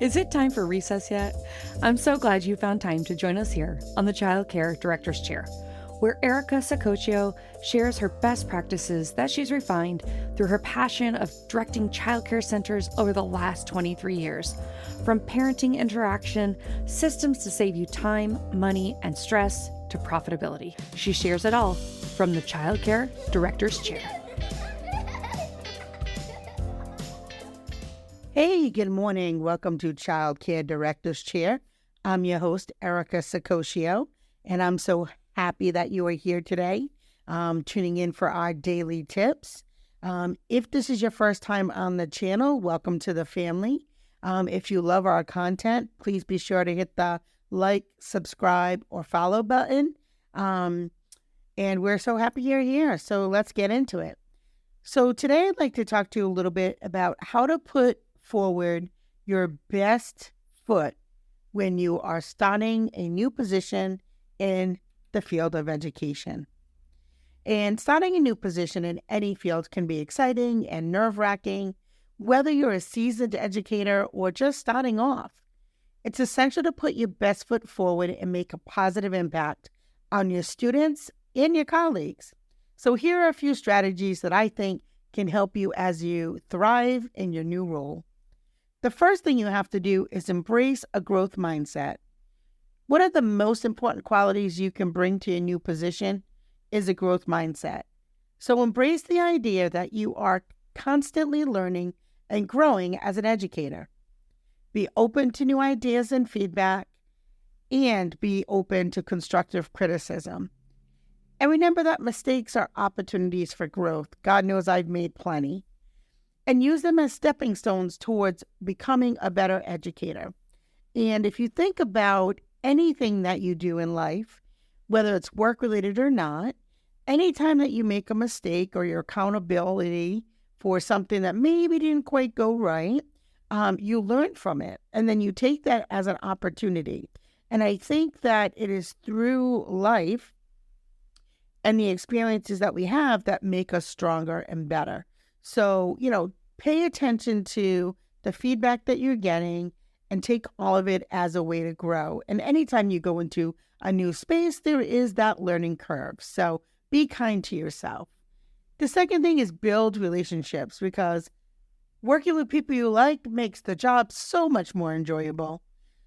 Is it time for recess yet? I'm so glad you found time to join us here on the Childcare Director's Chair, where Erica Sacoccio shares her best practices that she's refined through her passion of directing childcare centers over the last 23 years. From parenting interaction, systems to save you time, money, and stress, to profitability. She shares it all from the Childcare Director's Chair. Hey, good morning. Welcome to Childcare Director's Chair. I'm your host, Erica Sacoccio, and I'm so happy that you are here today, tuning in for our daily tips. If this is your first time on the channel, welcome to the family. If you love our content, please be sure to hit the like, subscribe, or follow button. And we're so happy you're here, so let's get into it. So today I'd like to talk to you a little bit about how to put forward your best foot when you are starting a new position in the field of education. And starting a new position in any field can be exciting and nerve-wracking, whether you're a seasoned educator or just starting off. It's essential to put your best foot forward and make a positive impact on your students and your colleagues. So here are a few strategies that I think can help you as you thrive in your new role. The first thing you have to do is embrace a growth mindset. One of the most important qualities you can bring to your new position is a growth mindset. So embrace the idea that you are constantly learning and growing as an educator. Be open to new ideas and feedback, and be open to constructive criticism. And remember that mistakes are opportunities for growth. God knows I've made plenty. And use them as stepping stones towards becoming a better educator. And if you think about anything that you do in life, whether it's work-related or not, anytime that you make a mistake or your accountability for something that maybe didn't quite go right, you learn from it. And then you take that as an opportunity. And I think that it is through life and the experiences that we have that make us stronger and better. So, pay attention to the feedback that you're getting and take all of it as a way to grow. And anytime you go into a new space, there is that learning curve. So be kind to yourself. The second thing is build relationships, because working with people you like makes the job so much more enjoyable.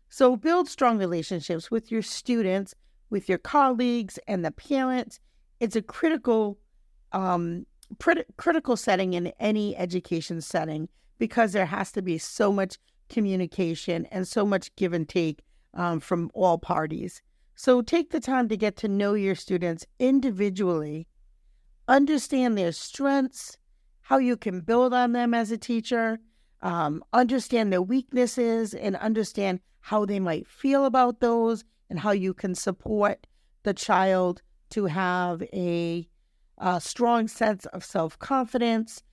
So build strong relationships with your students, with your colleagues, and the parents. It's a critical setting in any education setting, because there has to be so much communication and so much give and take from all parties. So take the time to get to know your students individually, understand their strengths, how you can build on them as a teacher, understand their weaknesses, and understand how they might feel about those, and how you can support the child to have a strong sense of self-confidence,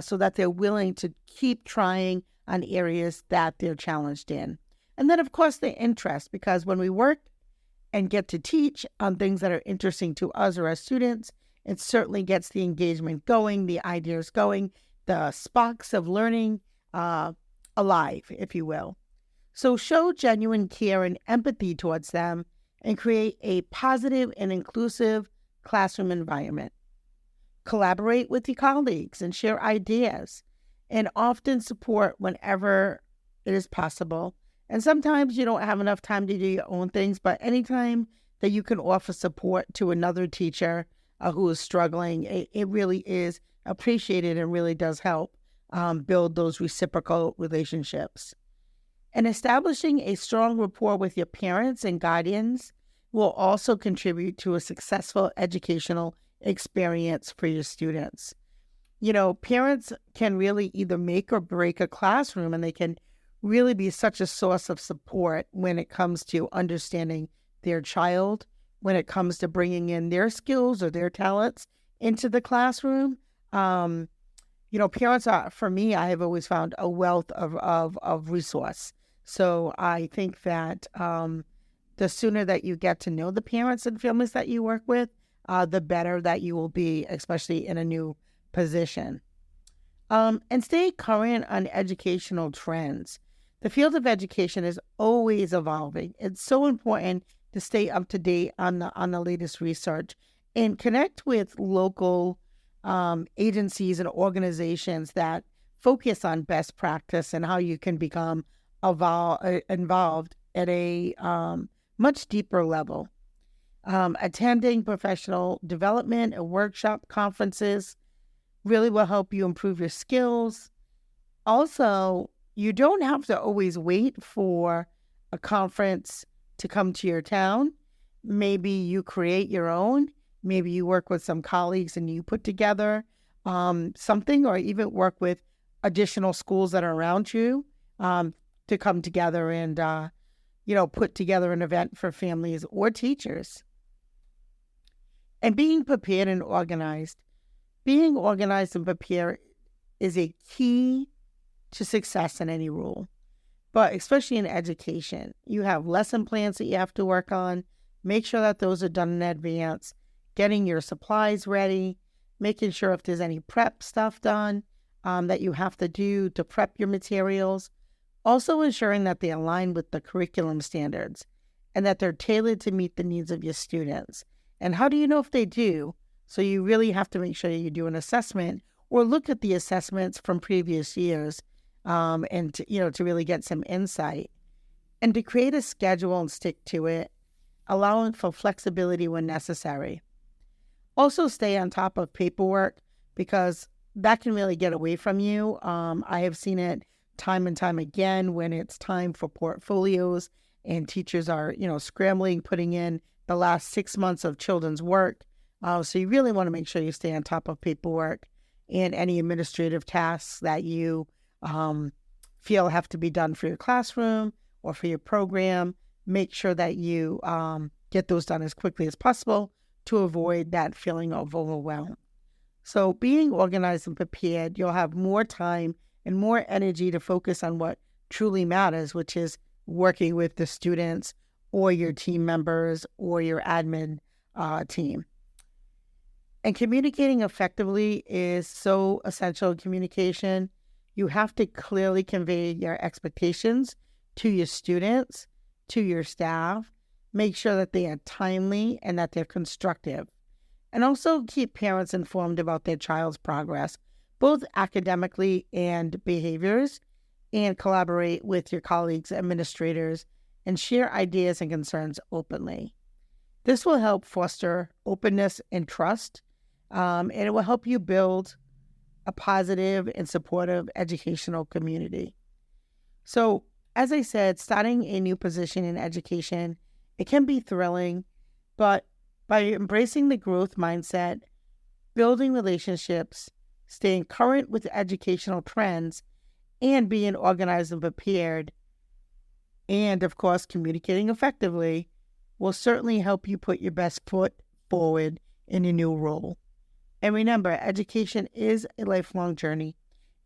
so that they're willing to keep trying on areas that they're challenged in. And then, of course, the interest, because when we work and get to teach on things that are interesting to us or our students, it certainly gets the engagement going, the ideas going, the sparks of learning alive, if you will. So show genuine care and empathy towards them and create a positive and inclusive classroom environment. Collaborate with your colleagues and share ideas, and often support whenever it is possible. And sometimes you don't have enough time to do your own things, but anytime that you can offer support to another teacher who is struggling, it really is appreciated and really does help build those reciprocal relationships. And establishing a strong rapport with your parents and guardians will also contribute to a successful educational experience for your students. Parents can really either make or break a classroom, and they can really be such a source of support when it comes to understanding their child, when it comes to bringing in their skills or their talents into the classroom. Parents are, for me, I have always found a wealth of resource. So I think that the sooner that you get to know the parents and families that you work with, the better that you will be, especially in a new position. And stay current on educational trends. The field of education is always evolving. It's so important to stay up to date on the latest research and connect with local agencies and organizations that focus on best practice and how you can become involved at a much deeper level. Attending professional development and workshop conferences really will help you improve your skills. Also, you don't have to always wait for a conference to come to your town. Maybe you create your own. Maybe you work with some colleagues and you put together something, or even work with additional schools that are around you to come together and, put together an event for families or teachers. And being prepared and organized. Being organized and prepared is a key to success in any role, but especially in education. You have lesson plans that you have to work on. Make sure that those are done in advance. Getting your supplies ready. Making sure if there's any prep stuff done that you have to do to prep your materials. Also ensuring that they align with the curriculum standards and that they're tailored to meet the needs of your students. And how do you know if they do? So you really have to make sure you do an assessment or look at the assessments from previous years and to really get some insight. And to create a schedule and stick to it, allowing for flexibility when necessary. Also stay on top of paperwork because that can really get away from you. I have seen it time and time again when it's time for portfolios and teachers are, scrambling, putting in the last 6 months of children's work. So you really want to make sure you stay on top of paperwork and any administrative tasks that you feel have to be done for your classroom or for your program. Make sure that you get those done as quickly as possible to avoid that feeling of overwhelm. So being organized and prepared, you'll have more time and more energy to focus on what truly matters, which is working with the students or your team members or your admin team. And communicating effectively is so essential in communication. You have to clearly convey your expectations to your students, to your staff. Make sure that they are timely and that they're constructive. And also keep parents informed about their child's progress, both academically and behaviors, and collaborate with your colleagues, administrators, and share ideas and concerns openly. This will help foster openness and trust, and it will help you build a positive and supportive educational community. So, as I said, starting a new position in education, it can be thrilling, but by embracing the growth mindset, building relationships, staying current with educational trends, and being organized and prepared, and of course, communicating effectively, will certainly help you put your best foot forward in a new role. And remember, education is a lifelong journey,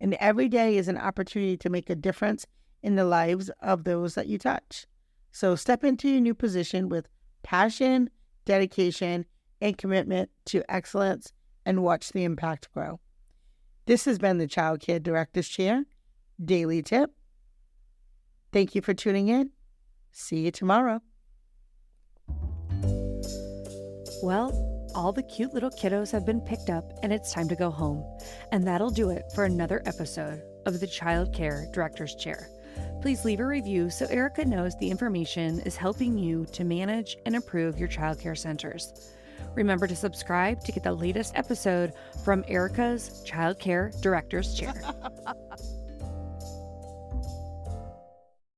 and every day is an opportunity to make a difference in the lives of those that you touch. So step into your new position with passion, dedication, and commitment to excellence, and watch the impact grow. This has been the Childcare Director's Chair Daily Tip. Thank you for tuning in. See you tomorrow. Well, all the cute little kiddos have been picked up and it's time to go home. And that'll do it for another episode of the Childcare Director's Chair. Please leave a review so Erica knows the information is helping you to manage and improve your childcare centers. Remember to subscribe to get the latest episode from Erica's Childcare Director's Chair.